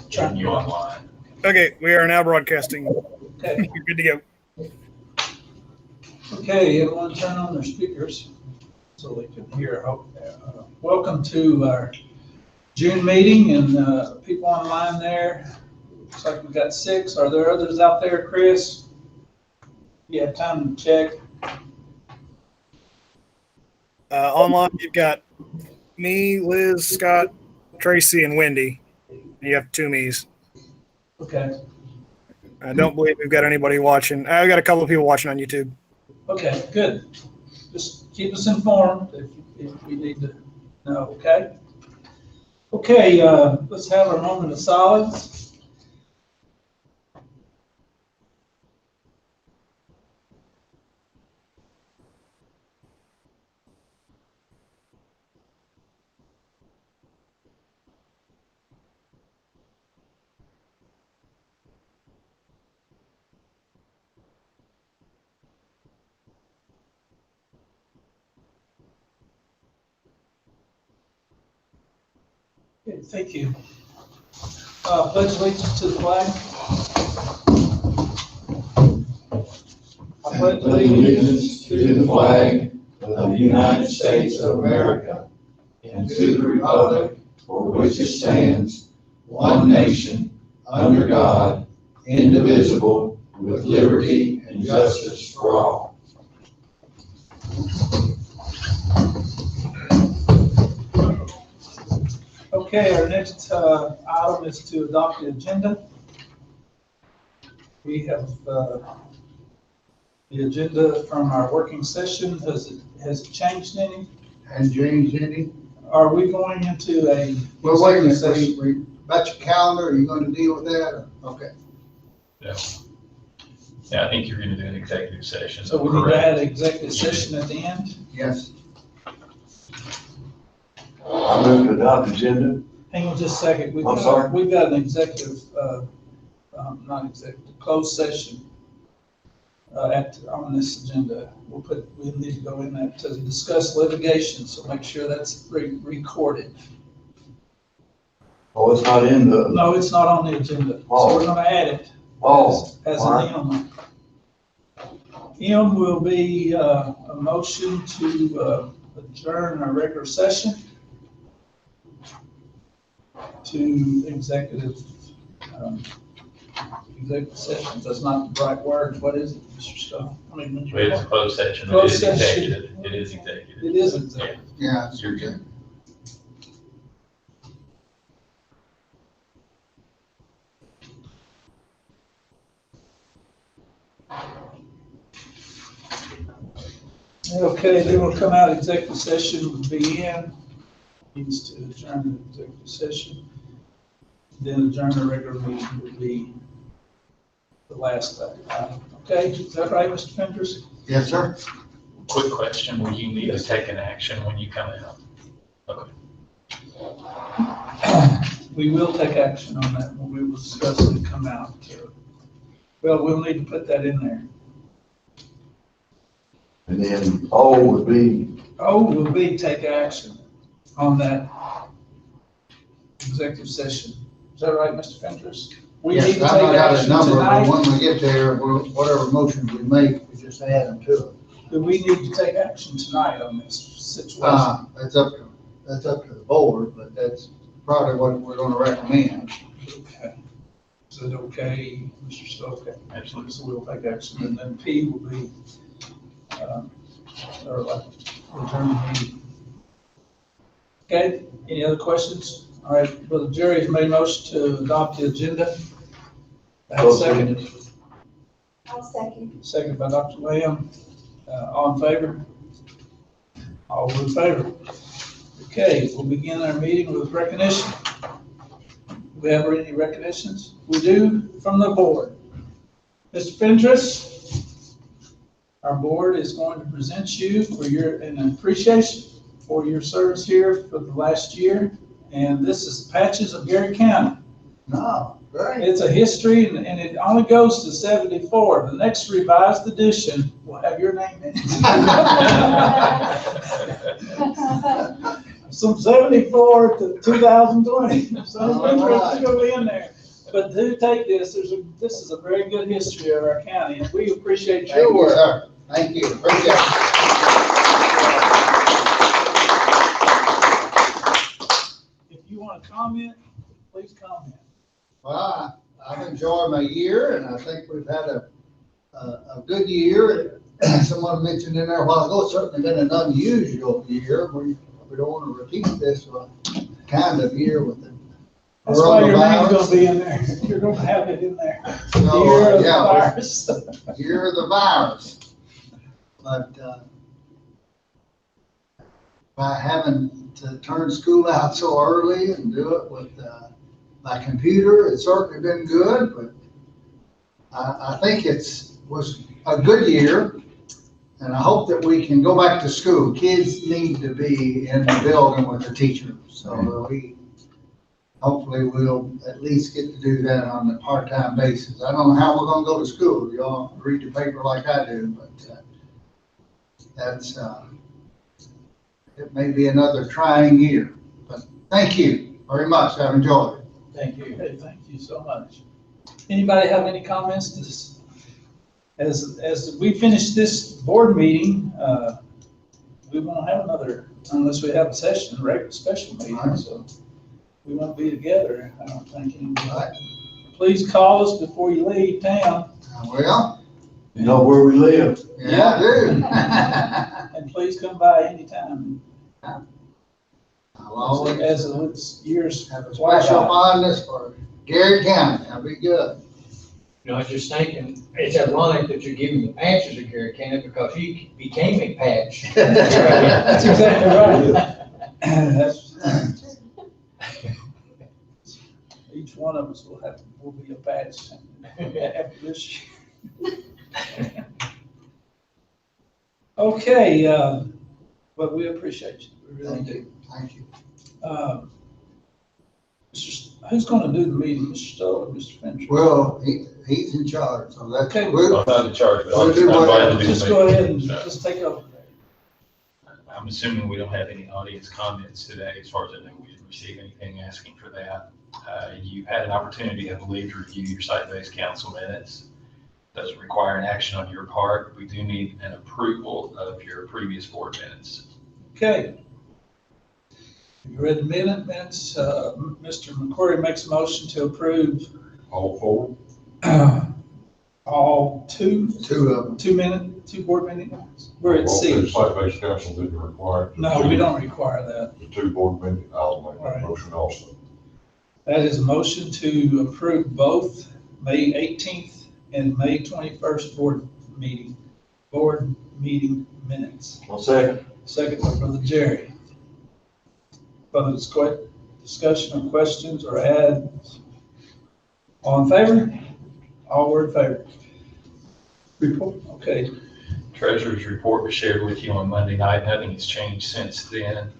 Join you online. Okay, we are now broadcasting. Okay. You're good to go. Okay, everyone turn on their speakers so they can hear. Welcome to our June meeting and people online there. Looks like we've got 6. Are there others out there, Chris? You have time to check? Online, you've got me, Liz, Scott, Tracy, and Wendy. You have 2 me's. Okay, I don't believe we've got anybody watching. I've got a couple of people watching on YouTube. okay, good. Just keep us informed if we need to know, okay? Okay, let's have our moment of silence. Okay, thank you. Pledge allegiance to the flag. I pledge Allegiance to the flag of the United States of America and to the republic for which it stands, one nation, under God, indivisible, with liberty and justice for all. Okay, our next item is to adopt the agenda. We have the agenda from our working session. Has it changed any? Hadn't changed any. Are we going into a Well, wait a minute, session? about your calendar, are you gonna deal with that? Okay. Yeah, I think you're gonna do an executive session. So we need to Correct. add an executive session at the end? Yes. I move to adopt agenda. Hang on just a second. I'm sorry? We've got an executive, not executive, closed session on this agenda. We need to go in that to discuss litigation, so make sure that's recorded. Oh, it's not in the, No, it's not on the agenda, so we're gonna add it as all right. an M. M will be a motion to adjourn our regular session to executive session. That's not the right word. What is it, Mr. Scott? I mean, when you- It's a closed session. It Closed is session. executive. It is executive. It is executive. Yeah. You're good. Okay, then we'll come out of executive session with BN. Needs to adjourn the executive session. Then adjourn the regular meeting would be the last item. Okay, is that right, Mr. Fenders? Yes, sir. Quick question, will you need to take an action when you come out? Okay. We will take action on that when we will discuss it and come out. Well, we'll need to put that in there. And then O would be, O will be take action on that executive session. Is that right, Mr. Fenders? We need Yes, to I take don't have his action number, but tonight. when we get there, whatever motions we make, we just add them to it. Do we need to take action tonight on this situation? That's up to the board, but that's probably what we're gonna recommend. Okay. Is it okay, Mr. Stowe? Okay. Absolutely. So we'll take action, and then P will be, or like, return the meeting. Okay, any other questions? All right, Brother Jerry has made a motion to adopt the agenda. Have a second. I'll second. Second by Dr. Lamb. All in favor? All in favor? Okay, we'll begin our meeting with recognition. Do we have any recognitions? We do from the board. Mr. Fentress, our board is going to present you for an appreciation for your service here for the last year. And this is Patches of Garrard County. No, great. It's a history, and it only goes to 74. The next revised edition will have your name in it. some 74 to 2020. So it's gonna be in there. But do take this, this is a very good history of our county, and we appreciate your work. Sir. Thank you. Appreciate it. If you want to comment, please comment. Well, I've enjoyed my year, and I think we've had a good year. Someone mentioned in there a while ago, it's certainly been an unusual year. We don't want to repeat this kind of year with the That's why your name's coronavirus. gonna be in there. You're gonna have it in there. So, Year of the yeah, virus. year of the virus. But by having to turn school out so early and do it with my computer, it's certainly been good, but I think was a good year, and I hope that we can go back to school. Kids need to be in the building with the teachers, so hopefully we'll at least get to do that on a part-time basis. I don't know how we're gonna go to school. Y'all read the paper like I do, but that's, it may be another trying year. But thank you very much. I've enjoyed it. Thank you. Hey, thank you so much. Anybody have any comments to this? As we finish this board meeting, we won't have another, unless we have a session, a regular special meeting, Right. so we won't be together, I don't think. Right. Please call us before you leave town, Well, You know where we live? yeah, I do. and please come by anytime. I'll always As it's years. have a special fondness for Garrard County. That'll be good. You know, I was just thinking, it's ironic that you're giving the patches to Garrett County because he became a patch. That's exactly right. That's- Each one of us will be a patch after this year. Okay, but we appreciate you, we really Thank do. you. Thank you. Who's gonna do the meeting, Mr. Stoll or Mr. Fincher? Well, he's in charge, so that's. Okay. we'll- I'm not in charge, but We'll do I'm glad to do Just the go meeting. ahead and So, just take over. I'm assuming we don't have any audience comments today. As far as I know, we didn't receive anything asking for that. You've had an opportunity, I believe, to review your site-based council minutes. Doesn't require an action on your part. We do need an approval of your previous board minutes. Okay. You read the minutes, Mr. McQuarrie makes a motion to approve All four? all two Two of them. two board meetings. We're at Well, C. the site-based council didn't require. No, we don't require that. The two board meetings, I'll make Right. that motion also. That is a motion to approve both May 18th and May 21st board meeting minutes. One second. Second by Brother Jerry. Further discussion or questions or adds? All in favor? All were in favor. Report, okay. Treasurer's report was shared with you on Monday night. Nothing has changed since then.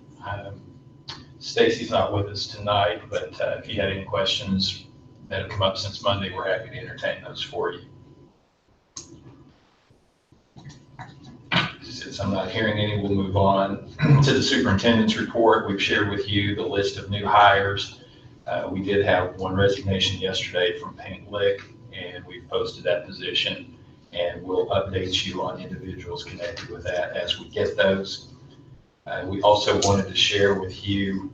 Stacy's not with us tonight, but if you had any questions that have come up since Monday, we're happy to entertain those for you. Since I'm not hearing any, we'll move on to the superintendent's report. We've shared with you the list of new hires. We did have one resignation yesterday from Paint Lick, and we've posted that position, and we'll update you on individuals connected with that as we get those. We also wanted to share with you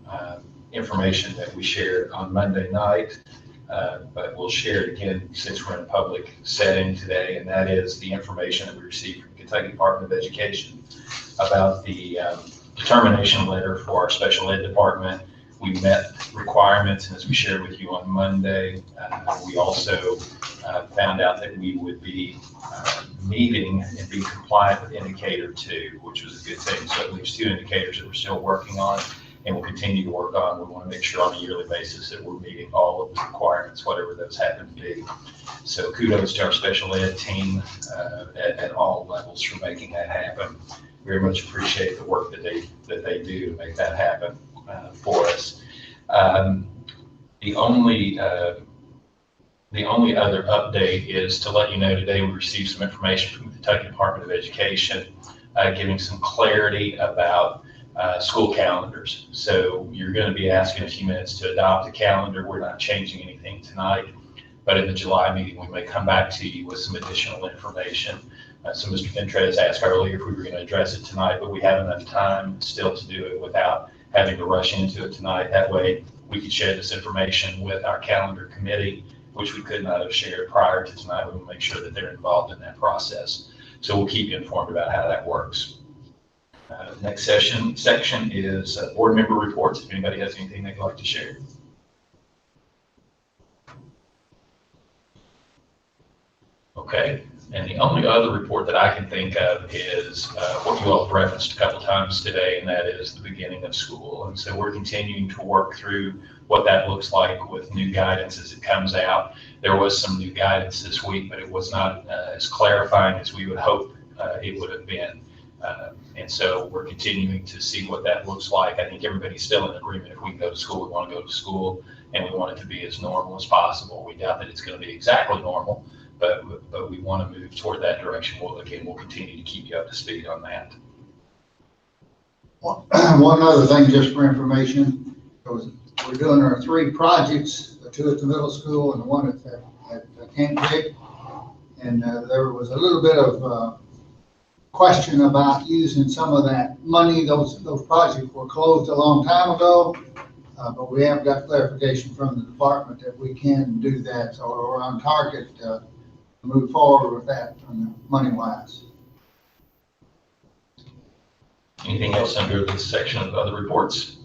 information that we shared on Monday night, but we'll share it again since we're in a public setting today, and that is the information that we received from the Kentucky Department of Education about the determination letter for our special ed department. We met requirements, and as we shared with you on Monday, we also found out that we would be meeting and be compliant with indicator 2, which was a good thing. So at least 2 indicators that we're still working on and will continue to work on. We want to make sure on a yearly basis that we're meeting all of the requirements, whatever those happen to be. So kudos to our special ed team at all levels for making that happen. Very much appreciate the work that they do to make that happen for us. The only other update is to let you know today we received some information from the Kentucky Department of Education giving some clarity about school calendars. So you're going to be asked in a few minutes to adopt a calendar. We're not changing anything tonight, but in the July meeting, we may come back to you with some additional information. So Mr. Ventrez asked earlier if we were going to address it tonight, but we have enough time still to do it without having to rush into it tonight. That way we could share this information with our calendar committee, which we could not have shared prior to tonight. We will make sure that they're involved in that process. So we'll keep you informed about how that works. Next section is board member reports. If anybody has anything they'd like to share. Okay, and the only other report that I can think of is what you all have referenced a couple times today, and that is the beginning of school. And so we're continuing to work through what that looks like with new guidance as it comes out. There was some new guidance this week, but it was not as clarifying as we would hope it would have been. And so we're continuing to see what that looks like. I think everybody's still in agreement. If we can go to school, we want to go to school, and we want it to be as normal as possible. We doubt that it's going to be exactly normal, but we want to move toward that direction. We'll continue to keep you up to speed on that. One other thing, just for information, we're doing our 3 projects, 2 at the middle school and 1 at Camp Dick. And there was a little bit of question about using some of that money. Those projects were closed a long time ago, but we have got clarification from the department that we can do that. So we're on target to move forward with that money-wise. Anything else under this section of other reports?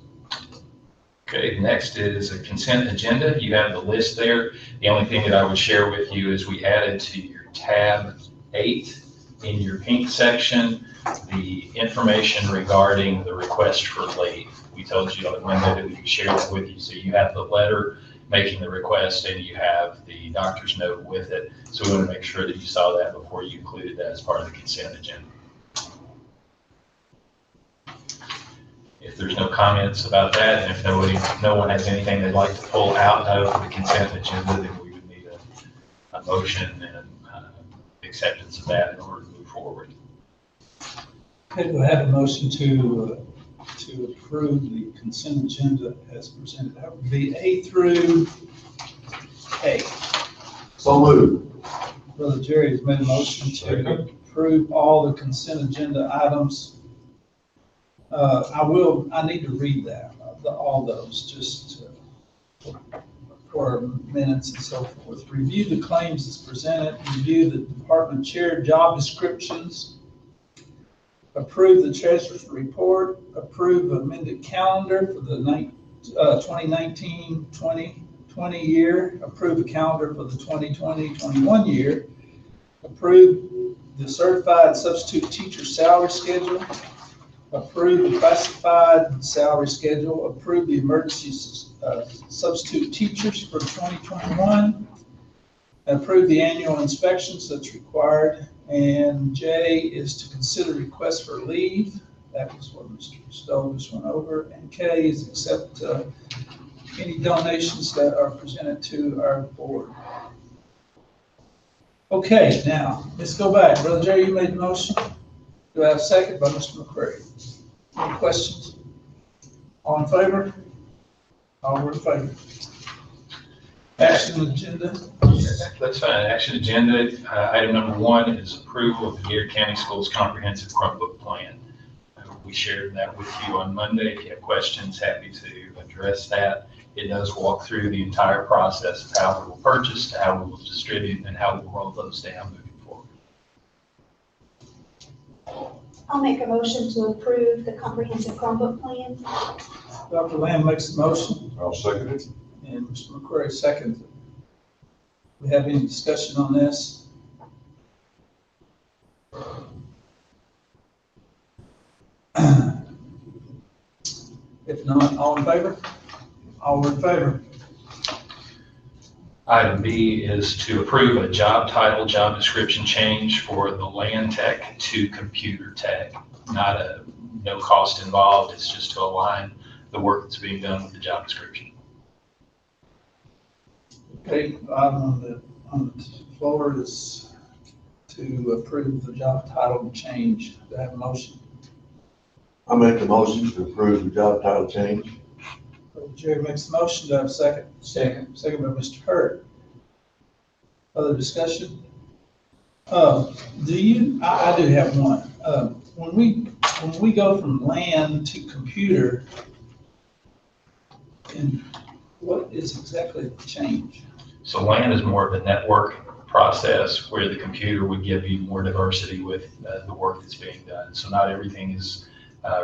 Okay, next is a consent agenda. You have the list there. The only thing that I would share with you is we added to your tab 8 in your pink section the information regarding the request for leave. We told you on Monday that we would share that with you. So you have the letter making the request and you have the doctor's note with it. So we want to make sure that you saw that before you included that as part of the consent agenda. If there's no comments about that, and if no one has anything they'd like to pull out of the consent agenda, then we would need a motion and acceptance of that in order to move forward. Okay, do I have a motion to approve the consent agenda as presented? That would be A through A. So moved. Brother Jerry has made a motion to approve all the consent agenda items. I need to read that, all those, just for minutes and so forth. Review the claims as presented, review the department chair job descriptions, approve the treasurer's report, approve amended calendar for the 2019-2020 year, approve the calendar for the 2020-21 year, approve the certified substitute teacher salary schedule, approve the classified salary schedule, approve the emergency substitute teachers for 2021, approve the annual inspections that's required, and J is to consider requests for leave. That was what Mr. Stowe just went over. And K is accept any donations that are presented to our board. Okay, now let's go back. Brother Jerry, you made the motion. Do I have a second by Mr. McCrary? Any questions? All in favor? All were in favor. Action agenda. That's fine. Action agenda. Item number 1 is approval of the Garrard County Schools Comprehensive Chromebook Plan. We shared that with you on Monday. If you have questions, happy to address that. It does walk through the entire process of how we will purchase, to how we will distribute, and how we'll roll those down moving forward. I'll make a motion to approve the comprehensive Chromebook plan. Dr. Lamb makes the motion, I'll second it. and Mr. McCrary seconds it. We have any discussion on this? If not, all in favor? All in favor. Item B is to approve a job title, job description change for the land tech to computer tech. No cost involved. It's just to align the work that's being done with the job description. Okay, on the floor is to approve the job title change. Do I have a motion? I make the motion to approve the job title change. Jerry makes the motion. Do I have a second? Second. Second by Mr. Hurt. Other discussion? I do have one. When we go from land to computer, and what is exactly the change? So LAN is more of a network process where the computer would give you more diversity with the work that's being done. So not everything is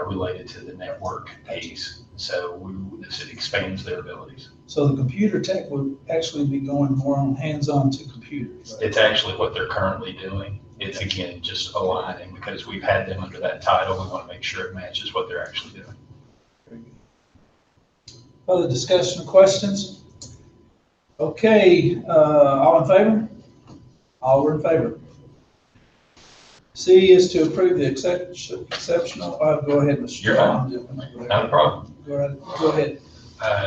related to the network piece. So this expands their abilities. So the computer tech would actually be going more on hands-on to computers. Right? It's actually what they're currently doing. It's again, just aligning because we've had them under that title. We want to make sure it matches what they're actually doing. Other discussion, questions? Okay, all in favor? All were in favor. C is to approve the exceptional, go ahead, Mr. You're Chairman. Not a problem. Go ahead.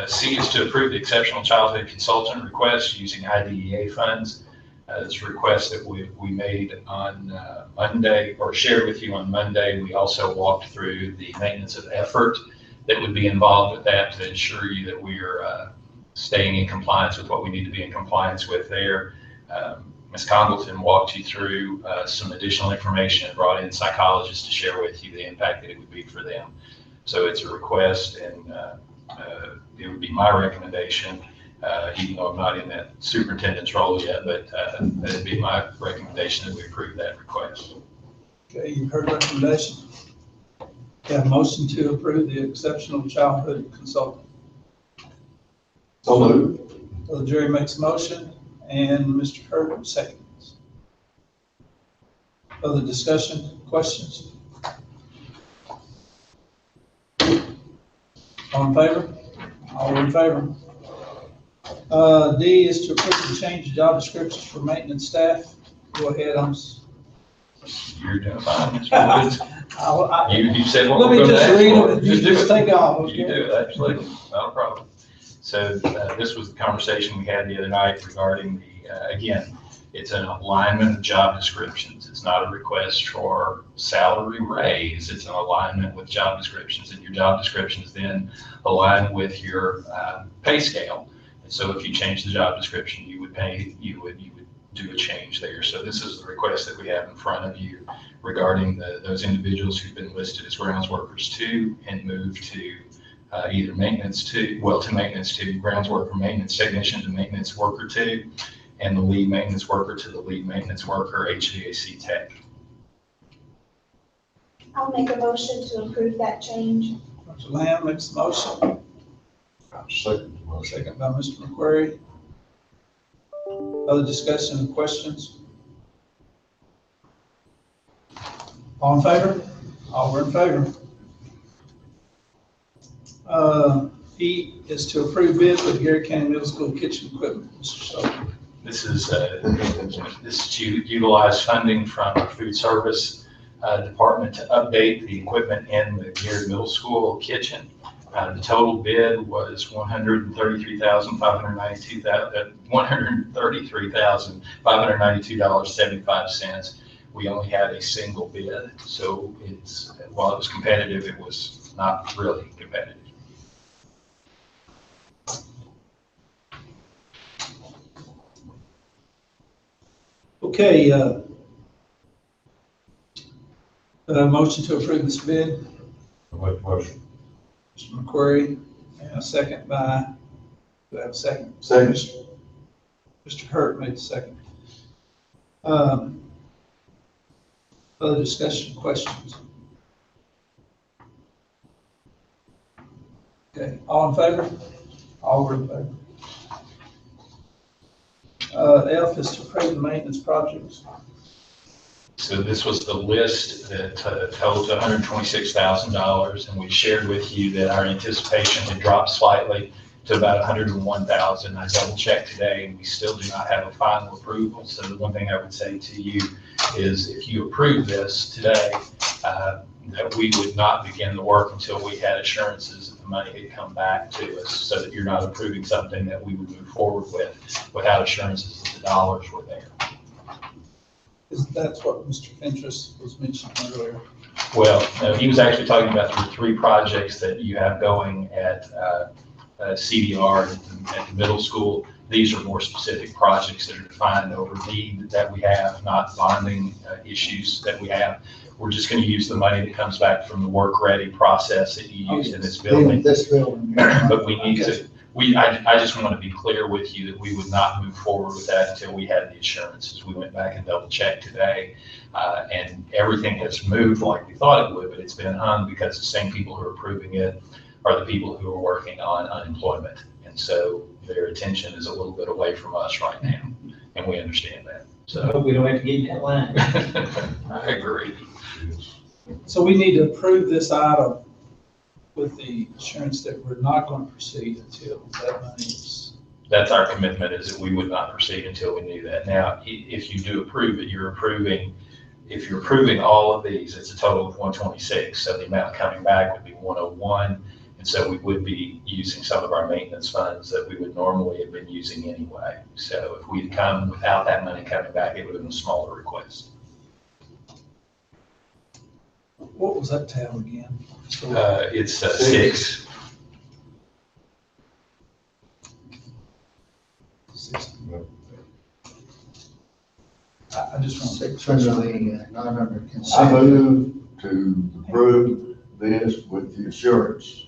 C is to approve the exceptional childhood consultant request using IDEA funds. This request that we made on Monday, or shared with you on Monday. We also walked through the maintenance of effort that would be involved with that to ensure you that we are staying in compliance with what we need to be in compliance with there. Ms. Congleton walked you through some additional information and brought in psychologists to share with you the impact that it would be for them. So it's a request, and it would be my recommendation, even though I'm not in that superintendent's role yet, but it'd be my recommendation that we approve that request. Okay, you've heard the recommendation. Got a motion to approve the exceptional childhood consultant. So moved. So Jerry makes a motion and Mr. Hurt seconds. Other discussion, questions? All in favor? All in favor? D is to approve the change of job descriptions for maintenance staff. Go ahead, You're doing fine, Mr. Woods. You said what Let we're me going to just ask read for. it, you just take off. You do it, absolutely, not a problem. So this was the conversation we had the other night regarding the, again, it's an alignment of job descriptions. It's not a request for salary raise. It's an alignment with job descriptions, and your job descriptions then align with your pay scale. And so if you change the job description, you would do a change there. So this is the request that we have in front of you regarding those individuals who've been listed as grounds workers 2 and moved to either maintenance 2, to maintenance 2, grounds worker, maintenance technician to maintenance worker 2, and the lead maintenance worker to the lead maintenance worker, HVAC tech. I'll make a motion to approve that change. Dr. Lamb makes the motion, Second motion. second by Mr. McQuarrie. Other discussion and questions? All in favor? All were in favor. E is to approve bid for the Garrard County Middle School kitchen equipment. Mr. Stover. This is to utilize funding from our food service department to update the equipment in the Garrard Middle School kitchen. The total bid was $133,592.75. We only had a single bid, so while it was competitive, it was not really competitive. Okay, motion to approve this bid. I make the motion. Mr. McQuarrie, and a second by, do I have a second? Second. Mr. Hurt made the second. Other discussion, questions? Okay, all in favor? All were in favor. F is to approve the maintenance projects. So this was the list that totals $126,000, and we shared with you that our anticipation had dropped slightly to about $101,000. I double checked today, and we still do not have a final approval. So the one thing I would say to you is if you approve this today, that we would not begin the work until we had assurances that the money had come back to us, so that you're not approving something that we would move forward with without assurances that the dollars were there. Because that's what Mr. Fentress was mentioning earlier. Well, no, he was actually talking about the three projects that you have going at CDR at the middle school. These are more specific projects that are defined over need that we have, not bonding issues that we have. We're just going to use the money that comes back from the work-ready process that you used in this building. This building. But we need to, I just want to be clear with you that we would not move forward with that until we had the assurances. We went back and double checked today, and everything has moved like we thought it would, but it's been hung because the same people who are approving it are the people who are working on unemployment. And so their attention is a little bit away from us right now, and we understand that. I So hope we don't have to get in that line. I agree. So we need to approve this item with the assurance that we're not going to proceed until that money is. That's our commitment, is that we would not proceed until we knew that. Now, if you do approve it, if you're approving all of these, it's a total of 126. So the amount coming back would be 101. And so we would be using some of our maintenance funds that we would normally have been using anyway. So if we'd come without that money coming back, it would have been a smaller request. What was that tab again? It's 6. I just want to. 600, not under I consent. move to approve this with the assurance.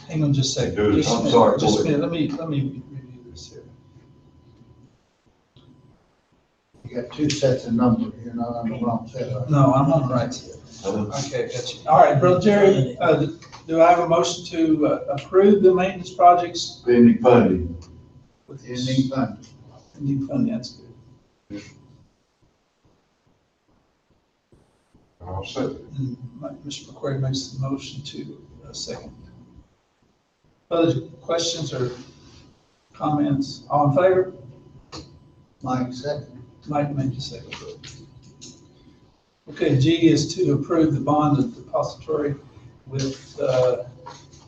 Hang on just a second. Dude, Just a I'm minute, sorry, Just a go minute, let me review this here. You got two sets of numbers, you're not on the wrong set. are you? No, I'm on the right side. Okay, got you. All right, Brother Jerry, do I have a motion to approve the maintenance projects? Pending funding. With Ending fund. Pending funding, that's good. I'll second. And Mr. McQuarrie makes the motion to second. Other questions or comments? All in favor? Mike second. Mike made the second. Okay, G is to approve the bond of depository with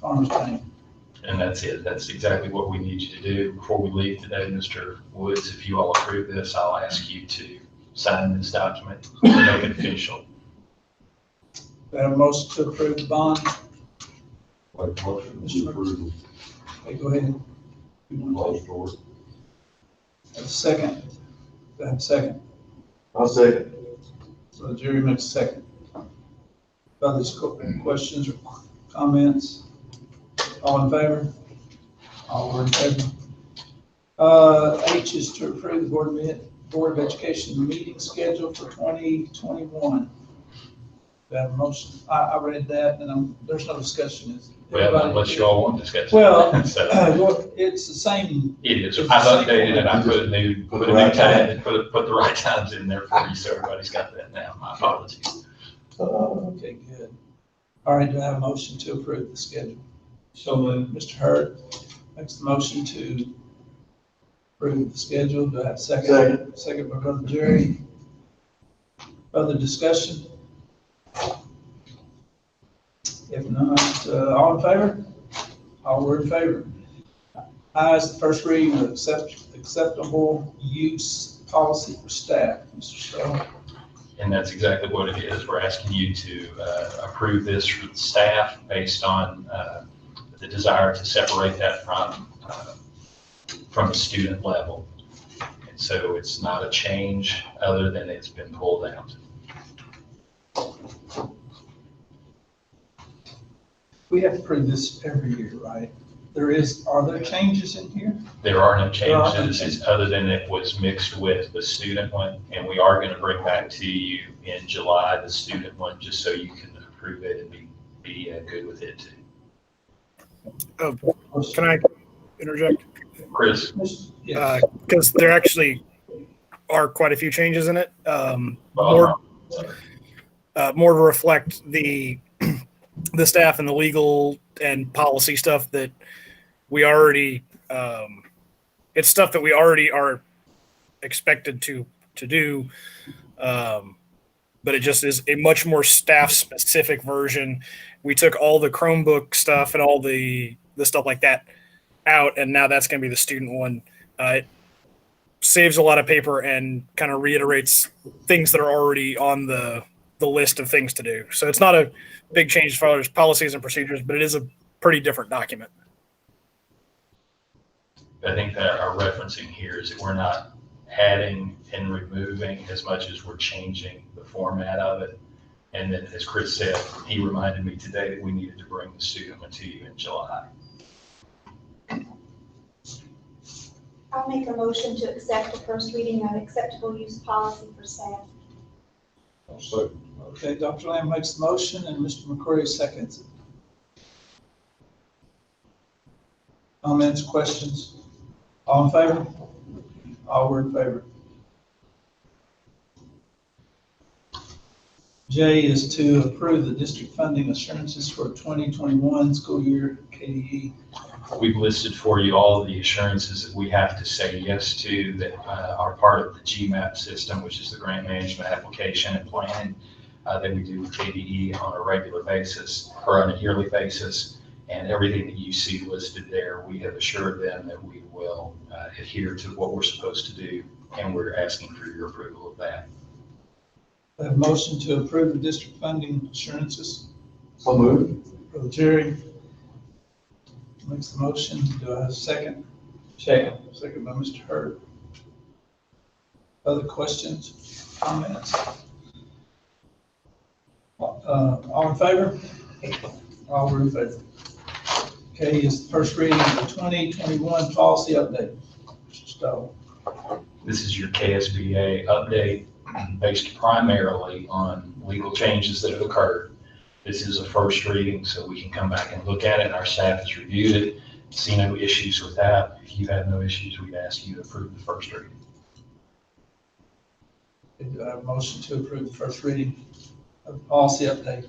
Farmers Bank. And that's it. That's exactly what we need you to do. Before we leave today, Mr. Woods, if you all approve this, I'll ask you to sign this document and make it official. Do I have a motion to approve the bond? Like motion to approve Okay, go ahead. depository. Have a second. Do I have a second? I'll second. So Jerry makes a second. Other questions or comments? All in favor? All were in favor. H is to approve the Board of Education meeting schedule for 2021. Do I have a motion? I read that and there's no discussion. Is Well, everybody- unless you all want to discuss. it. Well, So, it's the same. it is. I've updated it. I put a new time, put the right times in there for you, so everybody's got that now. My apologies. Okay, good. All right, do I have a motion to approve the schedule? So moved. Mr. Hurd makes the motion to approve the schedule. Do I have a second? Second. Second by Brother Jerry. Other discussion? If not, all in favor? All were in favor. I is the first reading of acceptable use policy for staff. Mr. Stowe. And that's exactly what it is. We're asking you to approve this for the staff based on the desire to separate that from the student level. And so it's not a change other than it's been pulled out. We have to approve this every year, right? Are there changes in here? There are no There are no changes other than it was mixed with the student one. And we are going to bring back to you in July the student one, just so you can approve it and be good with it too. Can I interject? Chris? Yes. Because there actually are quite a few changes in it. More to reflect the staff and the legal and policy stuff that we already, it's stuff that we already are expected to do. But it just is a much more staff specific version. We took all the Chromebook stuff and all the stuff like that out, and now that's going to be the student one. saves a lot of paper and kind of reiterates things that are already on the list of things to do. So it's not a big change as far as policies and procedures, but it is a pretty different document. I think that our referencing here is that we're not adding and removing as much as we're changing the format of it. And then, as Chris said, he reminded me today that we needed to bring the student to you in July. I'll make a motion to accept the first reading of acceptable use policy for staff. I'll second. Okay, Dr. Lamb makes the motion and Mr. McCrory seconds it. Comments, questions? All in favor? All were in favor. J is to approve the district funding assurances for 2021 school year KDE. We've listed for you all of the assurances that we have to say yes to that are part of the GMAP system, which is the grant management application and planning that we do with KDE on a regular basis or on a yearly basis. And everything that you see listed there, we have assured them that we will adhere to what we're supposed to do, and we're asking for your approval of that. I have a motion to approve the district funding assurances. So moved. Brother Jerry makes the motion. Do I have a second? Second. Second by Mr. Hurd. Other questions, comments? All in favor? All were in favor. Okay, is the first reading of the 2021 policy update. Mr. Stowe. This is your KSBA update based primarily on legal changes that have occurred. This is a first reading, so we can come back and look at it. Our staff has reviewed it, see no issues with that. If you have no issues, we'd ask you to approve the first reading. Do I have a motion to approve the first reading of the policy update?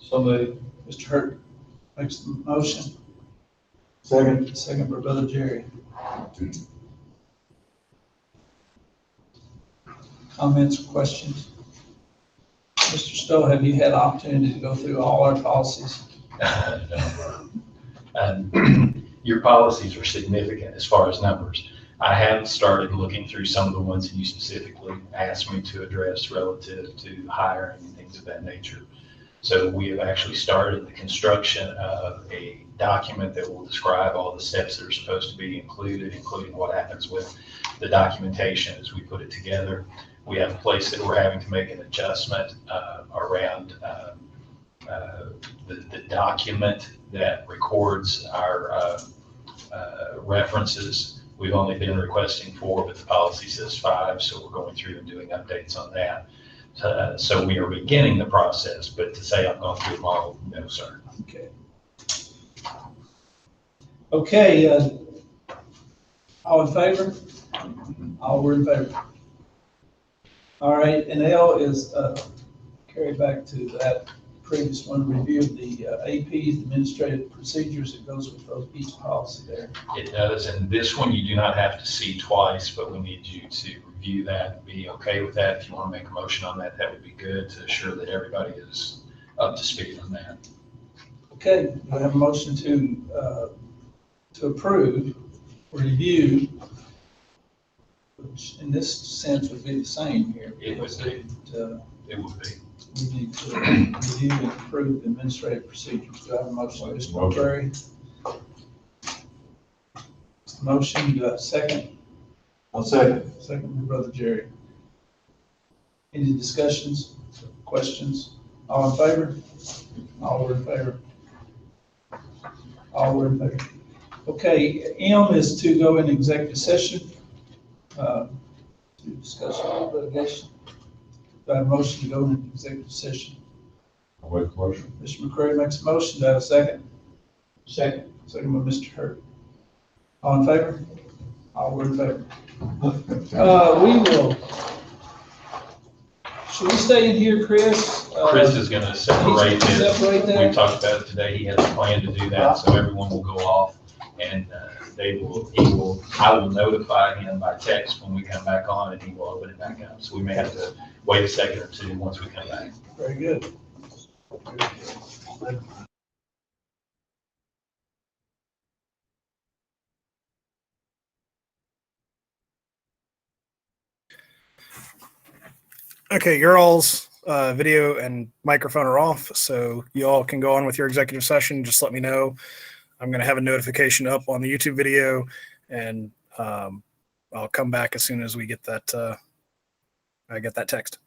So moved. Mr. Hurt makes the motion. Second. Second by Brother Jerry. Comments or questions? Mr. Stowe, have you had opportunity to go through all our policies? Your policies are significant as far as numbers. I have started looking through some of the ones that you specifically asked me to address relative to hiring and things of that nature. So we have actually started the construction of a document that will describe all the steps that are supposed to be included, including what happens with the documentation as we put it together. We have a place that we're having to make an adjustment around the document that records our references. We've only been requesting 4, but the policy says 5, so we're going through and doing updates on that. So we are beginning the process, but to say I've gone through them all, no, sir. Okay. Okay, all in favor? All were in favor. All right, and L is carried back to that previous one, review of the APs, administrative procedures that goes with those, each policy there. It does, and this one you do not have to see twice, but we need you to review that and be okay with that. If you want to make a motion on that, that would be good to assure that everybody is up to speed on that. Okay, I have a motion to approve, review, which in this sense would be the same here. It would be. It would be. We need to review and approve the administrative procedures. Do I have a motion, Mr. McCrary? Motion, do I have a second? I'll second. Second by Brother Jerry. Any discussions, questions? All in favor? All were in favor. All were in favor. Okay, M is to go in executive session to discuss litigation. Do I have a motion to go into executive session? I'll make a motion. Mr. McCrary makes a motion. Do I have a second? Second. Second by Mr. Hurt. All in favor? All were in favor. We will. Should we stay in here, Chris? Chris is going to separate it. Separate that? We talked about it today. He has a plan to do that, so everyone will go off and I will notify him by text when we come back on and he will open it back up. So we may have to wait a second or two once we come back. Very good. Okay, your all's video and microphone are off, so you all can go on with your executive session. Just let me know. I'm going to have a notification up on the YouTube video, and I'll come back as soon as we get that. I get that text.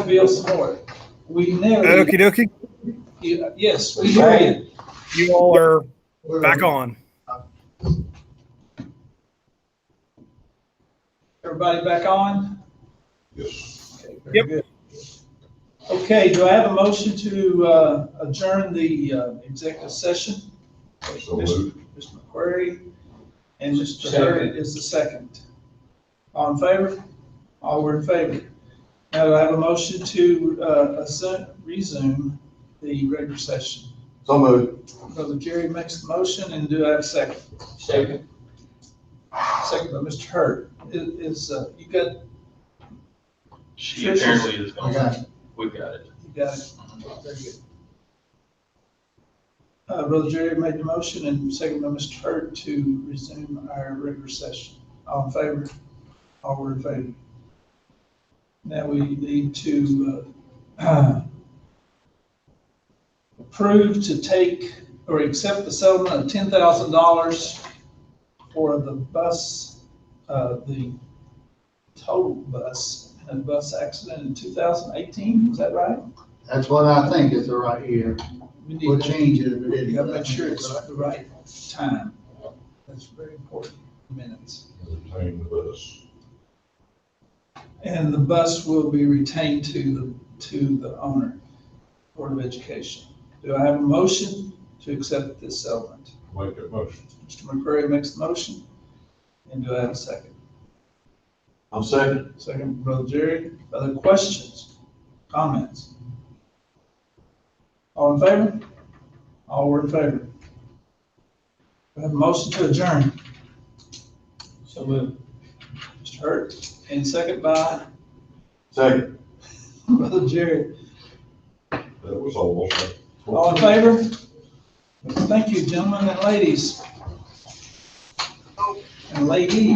Bill, some more. We never, Okie dokie. yes, we hear you. You all are back on. Everybody back on? Yes. Okay, very Yep. good. Okay, do I have a motion to adjourn the executive session? So moved. Mr. McQuarrie and Mr. Hurd is the second. All in favor? All were in favor. Now, do I have a motion to resume the regular session? So moved. Brother Jerry makes the motion, and do I have a second? Second. Second by Mr. Hurd. You got, She apparently is I going got to, we've got it. you got it? Very good. Brother Jerry made the motion and second by Mr. Hurd to resume our regular session. All in favor? All were in favor. Now we need to approve to take or accept the settlement of $10,000 for the bus, the total bus, in a bus accident in 2018, is that right? That's what I think is the right year. We We'll need to, change it if it we isn't. gotta make sure it's the right time. That's very important, minutes. Retain the bus. And the bus will be retained to the owner, Board of Education. Do I have a motion to accept this settlement? Make that motion. Mr. McCray makes the motion. And do I have a second? I'm second. Second, Brother Jerry. Other questions, comments? All in favor? All were in favor. We have a motion to adjourn. So moved. Mr. Hurt, and second by Second. Brother Jerry. That was almost. All in favor? Thank you, gentlemen and ladies. And lady.